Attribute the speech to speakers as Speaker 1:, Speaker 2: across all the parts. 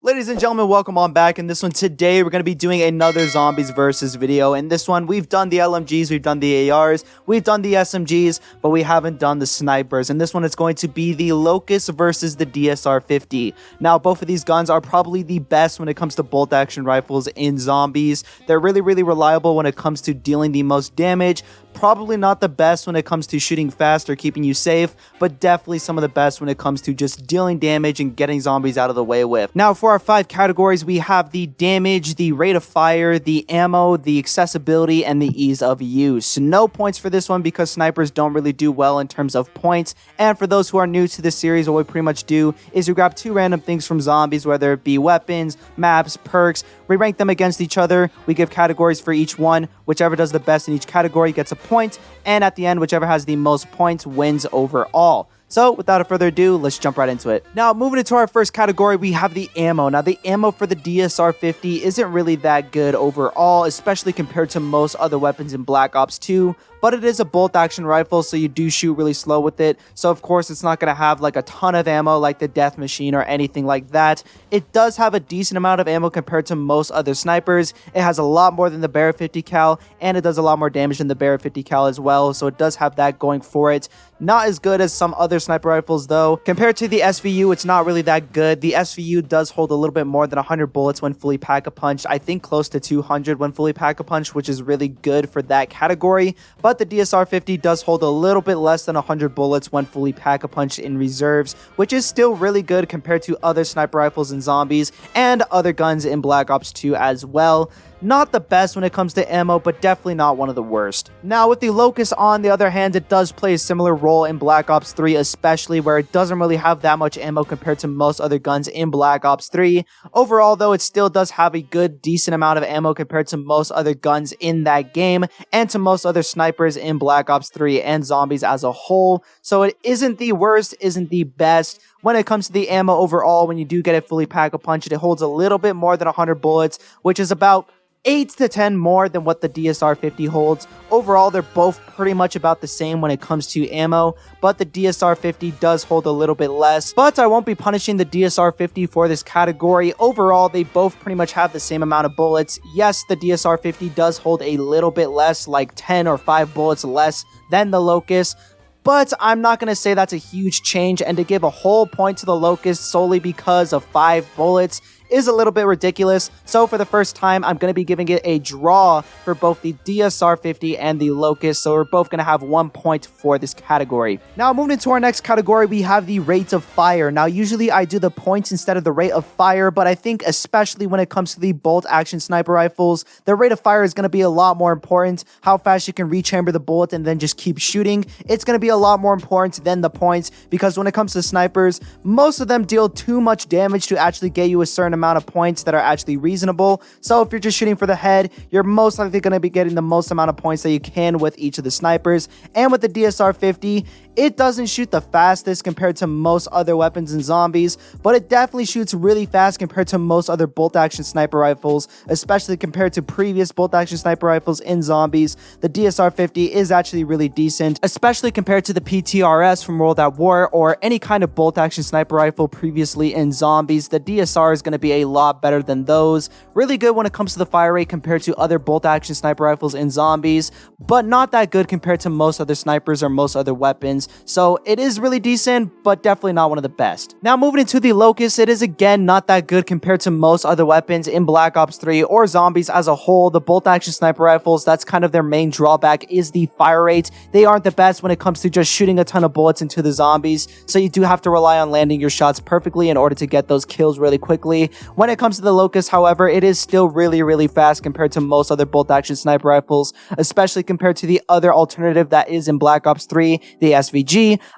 Speaker 1: Ladies and gentlemen, welcome on back. In this one today, we're going to be doing another zombies versus video. In this one, we've done the LMGs, we've done the ARs, we've done the SMGs, but we haven't done the snipers. In this one, it's going to be the Locus versus the DSR-50. Now, both of these guns are probably the best when it comes to bolt action rifles in zombies. They're really reliable when it comes to dealing the most damage. Probably not the best when it comes to shooting fast or keeping you safe, but definitely some of the best when it comes to just dealing damage and getting zombies out of the way with. Now, for our 5 categories, we have the damage, the rate of fire, the ammo, the accessibility, and the ease of use. No points for this one because snipers don't really do well in terms of points. And for those who are new to this series, what we pretty much do is we grab 2 random things from zombies, whether it be weapons, maps, perks. We rank them against each other. We give categories for each one. Whichever does the best in each category gets a point, and at the end, whichever has the most points wins overall. So, without further ado, let's jump right into it. Now, moving into our first category, we have the ammo. Now, the ammo for the DSR-50 isn't really that good overall, especially compared to most other weapons in Black Ops 2, but it is a bolt action rifle, so you do shoot really slow with it. So, of course, it's not going to have like a ton of ammo like the Death Machine or anything like that. It does have a decent amount of ammo compared to most other snipers. It has a lot more than the Barrett 50 cal, and it does a lot more damage than the Barrett 50 cal as well, so it does have that going for it. Not as good as some other sniper rifles though. Compared to the SVU, it's not really that good. The SVU does hold a little bit more than 100 bullets when fully pack-a-punched. I think close to 200 when fully pack-a-punched, which is really good for that category. But the DSR-50 does hold a little bit less than 100 bullets when fully pack-a-punched in reserves, which is still really good compared to other sniper rifles in zombies and other guns in Black Ops 2 as well. Not the best when it comes to ammo, but definitely not one of the worst. Now, with the Locus, on the other hand, it does play a similar role in Black Ops 3, especially where it doesn't really have that much ammo compared to most other guns in Black Ops 3. Overall, though, it still does have a good, decent amount of ammo compared to most other guns in that game, and to most other snipers in Black Ops 3 and zombies as a whole. So it isn't the worst, isn't the best. When it comes to the ammo overall, when you do get it fully pack-a-punched, it holds a little bit more than 100 bullets, which is about 8 to 10 more than what the DSR-50 holds. Overall, they're both pretty much about the same when it comes to ammo, but the DSR-50 does hold a little bit less. But I won't be punishing the DSR-50 for this category. Overall, they both pretty much have the same amount of bullets. Yes, the DSR-50 does hold a little bit less, like 10 or 5 bullets less than the Locus, but I'm not going to say that's a huge change, and to give a whole point to the Locus solely because of 5 bullets is a little bit ridiculous. So for the first time, I'm going to be giving it a draw for both the DSR-50 and the Locus, so we're both going to have 1 point for this category. Now, moving into our next category, we have the rate of fire. Now, usually I do the points instead of the rate of fire, but I think especially when it comes to the bolt action sniper rifles, the rate of fire is going to be a lot more important. How fast you can rechamber the bullet and then just keep shooting, it's going to be a lot more important than the points, because when it comes to snipers, most of them deal too much damage to actually get you a certain amount of points that are actually reasonable. So if you're just shooting for the head, you're most likely going to be getting the most amount of points that you can with each of the snipers. And with the DSR-50, it doesn't shoot the fastest compared to most other weapons in zombies, but it definitely shoots really fast compared to most other bolt action sniper rifles, especially compared to previous bolt action sniper rifles in zombies. The DSR-50 is actually really decent, especially compared to the PTRS from World at War or any kind of bolt action sniper rifle previously in zombies. The DSR is going to be a lot better than those. Really good when it comes to the fire rate compared to other bolt action sniper rifles in zombies, but not that good compared to most other snipers or most other weapons. So it is really decent, but definitely not one of the best. Now, moving into the Locus, it is again not that good compared to most other weapons in Black Ops 3 or zombies as a whole. The bolt action sniper rifles, that's kind of their main drawback, is the fire rate. They aren't the best when it comes to just shooting a ton of bullets into the zombies, so you do have to rely on landing your shots perfectly in order to get those kills really quickly. When it comes to the Locus, however, it is still really fast compared to most other bolt action sniper rifles, especially compared to the other alternative that is in Black Ops 3, the SVG.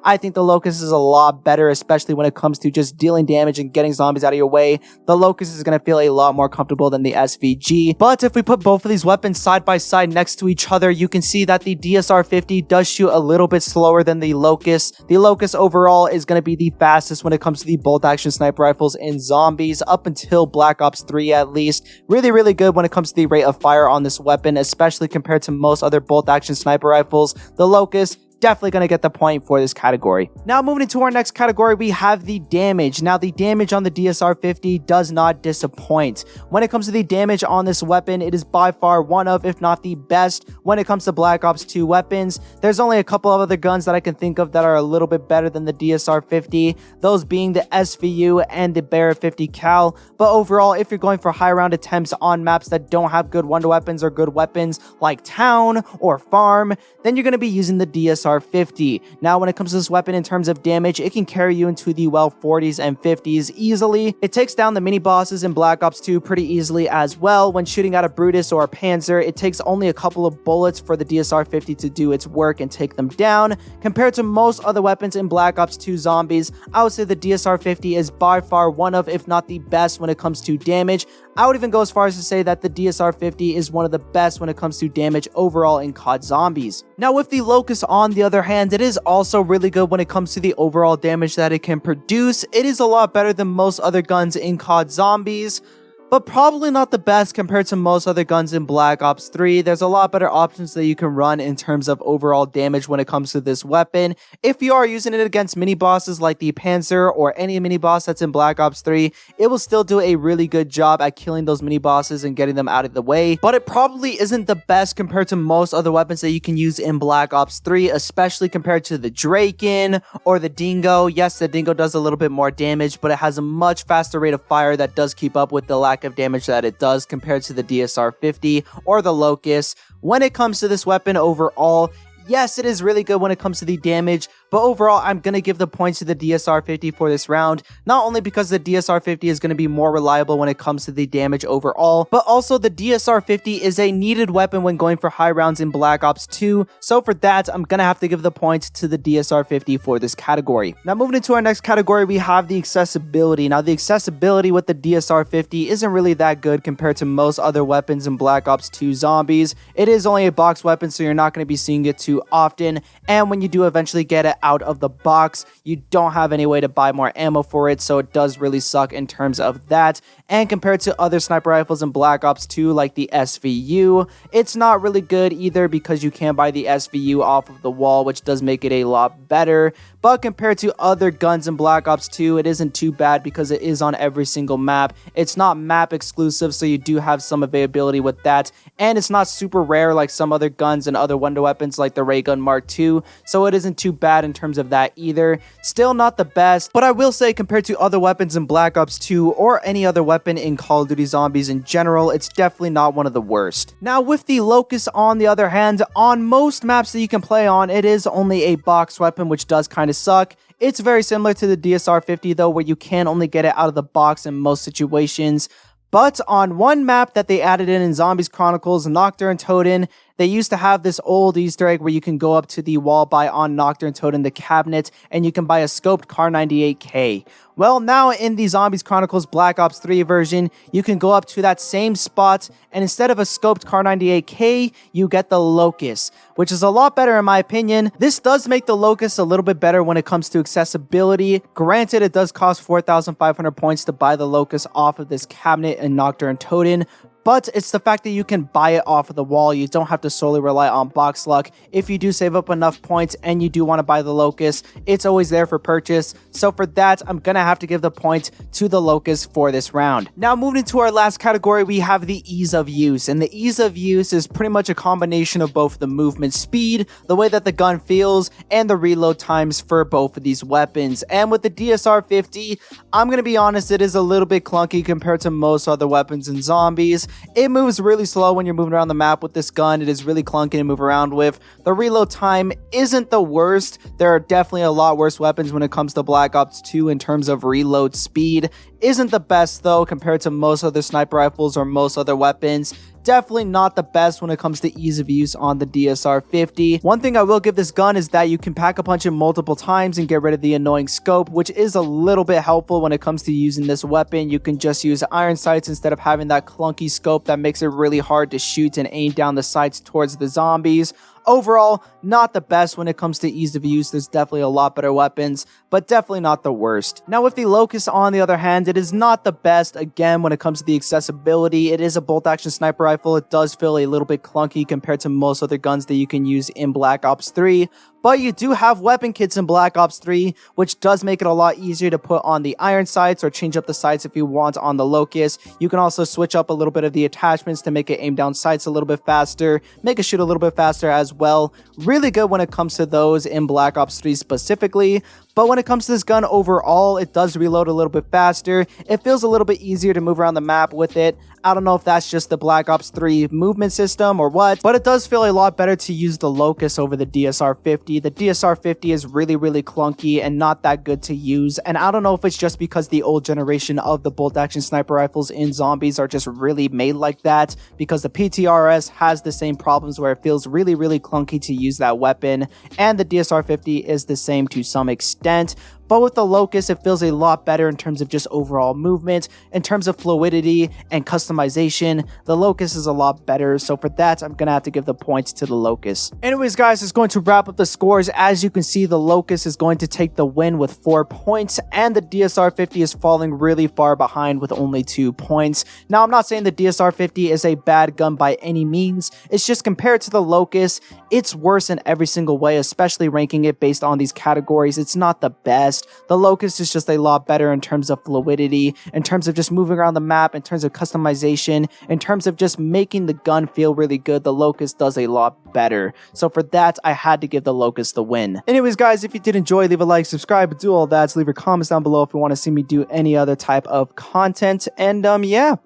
Speaker 1: I think the Locus is a lot better, especially when it comes to just dealing damage and getting zombies out of your way. The Locus is going to feel a lot more comfortable than the SVG. But if we put both of these weapons side by side next to each other, you can see that the DSR-50 does shoot a little bit slower than the Locus. The Locus overall is going to be the fastest when it comes to the bolt action sniper rifles in zombies, up until Black Ops 3 at least. Really good when it comes to the rate of fire on this weapon, especially compared to most other bolt action sniper rifles. The Locus definitely going to get the point for this category. Now moving into our next category, we have the damage. Now the damage on the DSR-50 does not disappoint. When it comes to the damage on this weapon, it is by far one of, if not the best, when it comes to Black Ops 2 weapons. There's only a couple of other guns that I can think of that are a little bit better than the DSR-50, those being the SVU and the Barrett 50 cal. But overall, if you're going for high round attempts on maps that don't have good wonder weapons or good weapons like town or farm, then you're going to be using the DSR-50. Now when it comes to this weapon in terms of damage, it can carry you into the 40s and 50s easily. It takes down the mini bosses in Black Ops 2 pretty easily as well. When shooting at a Brutus or a Panzer, it takes only a couple of bullets for the DSR-50 to do its work and take them down. Compared to most other weapons in Black Ops 2 Zombies, I would say the DSR-50 is by far one of, if not the best when it comes to damage. I would even go as far as to say that the DSR-50 is one of the best when it comes to damage overall in Cod Zombies. Now with the Locus on the other hand, it is also really good when it comes to the overall damage that it can produce. It is a lot better than most other guns in Cod Zombies, but probably not the best compared to most other guns in Black Ops 3. There's a lot better options that you can run in terms of overall damage when it comes to this weapon. If you are using it against mini bosses like the Panzer or any mini boss that's in Black Ops 3, it will still do a really good job at killing those mini bosses and getting them out of the way. But it probably isn't the best compared to most other weapons that you can use in Black Ops 3, especially compared to the Draken or the Dingo. Yes, the Dingo does a little bit more damage, but it has a much faster rate of fire that does keep up with the lack of damage that it does compared to the DSR-50 or the Locus. When it comes to this weapon overall, yes, it is really good when it comes to the damage, but overall, I'm going to give the points to the DSR-50 for this round, not only because the DSR-50 is going to be more reliable when it comes to the damage overall, but also the DSR-50 is a needed weapon when going for high rounds in Black Ops 2, so for that, I'm going to have to give the points to the DSR-50 for this category. Now moving into our next category, we have the accessibility. Now the accessibility with the DSR-50 isn't really that good compared to most other weapons in Black Ops 2 Zombies. It is only a box weapon, so you're not going to be seeing it too often, and when you do eventually get it out of the box, you don't have any way to buy more ammo for it, so it does really suck in terms of that. And compared to other sniper rifles in Black Ops 2 like the SVU, it's not really good either because you can buy the SVU off of the wall, which does make it a lot better. But compared to other guns in Black Ops 2, it isn't too bad because it is on every single map. It's not map exclusive, so you do have some availability with that, and it's not super rare like some other guns and other wonder weapons like the Ray Gun Mark II, so it isn't too bad in terms of that either. Still not the best, but I will say compared to other weapons in Black Ops 2 or any other weapon in Call of Duty Zombies in general, it's definitely not one of the worst. Now with the Locus on the other hand, on most maps that you can play on, it is only a box weapon, which does kind of suck. It's very similar to the DSR-50 though, where you can only get it out of the box in most situations. But on one map that they added in Zombies Chronicles, Nocturne Totem, they used to have this old Easter egg where you can go up to the wall buy on Nocturne Totem, the cabinet, and you can buy a scoped Kar 98K. Well, now in the Zombies Chronicles Black Ops 3 version, you can go up to that same spot, and instead of a scoped Kar 98K, you get the Locus, which is a lot better in my opinion. This does make the Locus a little bit better when it comes to accessibility. Granted, it does cost 4,500 points to buy the Locus off of this cabinet in Nocturne Totem, but it's the fact that you can buy it off of the wall. You don't have to solely rely on box luck. If you do save up enough points and you do want to buy the Locus, it's always there for purchase. So for that, I'm going to have to give the point to the Locus for this round. Now moving into our last category, we have the ease of use. And the ease of use is pretty much a combination of both the movement speed, the way that the gun feels, and the reload times for both of these weapons. And with the DSR-50, I'm going to be honest, it is a little bit clunky compared to most other weapons in Zombies. It moves really slow when you're moving around the map with this gun. It is really clunky to move around with. The reload time isn't the worst. There are definitely a lot worse weapons when it comes to Black Ops 2 in terms of reload speed. Isn't the best though compared to most other sniper rifles or most other weapons. Definitely not the best when it comes to ease of use on the DSR-50. One thing I will give this gun is that you can pack a punch it multiple times and get rid of the annoying scope, which is a little bit helpful when it comes to using this weapon. You can just use iron sights instead of having that clunky scope that makes it really hard to shoot and aim down the sights towards the zombies. Overall, not the best when it comes to ease of use. There's definitely a lot better weapons, but definitely not the worst. Now with the Locus on the other hand, it is not the best again when it comes to the accessibility. It is a bolt action sniper rifle. It does feel a little bit clunky compared to most other guns that you can use in Black Ops 3, But you do have weapon kits in Black Ops 3, which does make it a lot easier to put on the iron sights or change up the sights if you want on the Locus. You can also switch up a little bit of the attachments to make it aim down sights a little bit faster, make it shoot a little bit faster as well. Really good when it comes to those in Black Ops 3 specifically. But when it comes to this gun overall, it does reload a little bit faster. It feels a little bit easier to move around the map with it. I don't know if that's just the Black Ops 3 movement system or what, but it does feel a lot better to use the Locus over the DSR-50. The DSR-50 is really, really clunky and not that good to use. And I don't know if it's just because the old generation of the bolt-action sniper rifles in Zombies are just really made like that, because the PTRS has the same problems where it feels really, really clunky to use that weapon. And the DSR-50 is the same to some extent. But with the Locus, it feels a lot better in terms of just overall movement, in terms of fluidity and customization. The Locus is a lot better, so for that, I'm gonna have to give the points to the Locus. Anyways, guys, it's going to wrap up the scores. As you can see, the Locus is going to take the win with 4 points, and the DSR-50 is falling really far behind with only 2 points. Now, I'm not saying the DSR-50 is a bad gun by any means. It's just compared to the Locus, it's worse in every single way, especially ranking it based on these categories. It's not the best. The Locus is just a lot better in terms of fluidity, in terms of just moving around the map, in terms of customization, in terms of just making the gun feel really good. The Locus does a lot better. So for that, I had to give the Locus the win. Anyways, guys, if you did enjoy, leave a like, subscribe, do all that. So leave your comments down below if you want to see me do any other type of content. And yeah,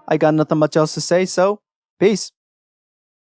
Speaker 1: I got nothing much else to say, so peace.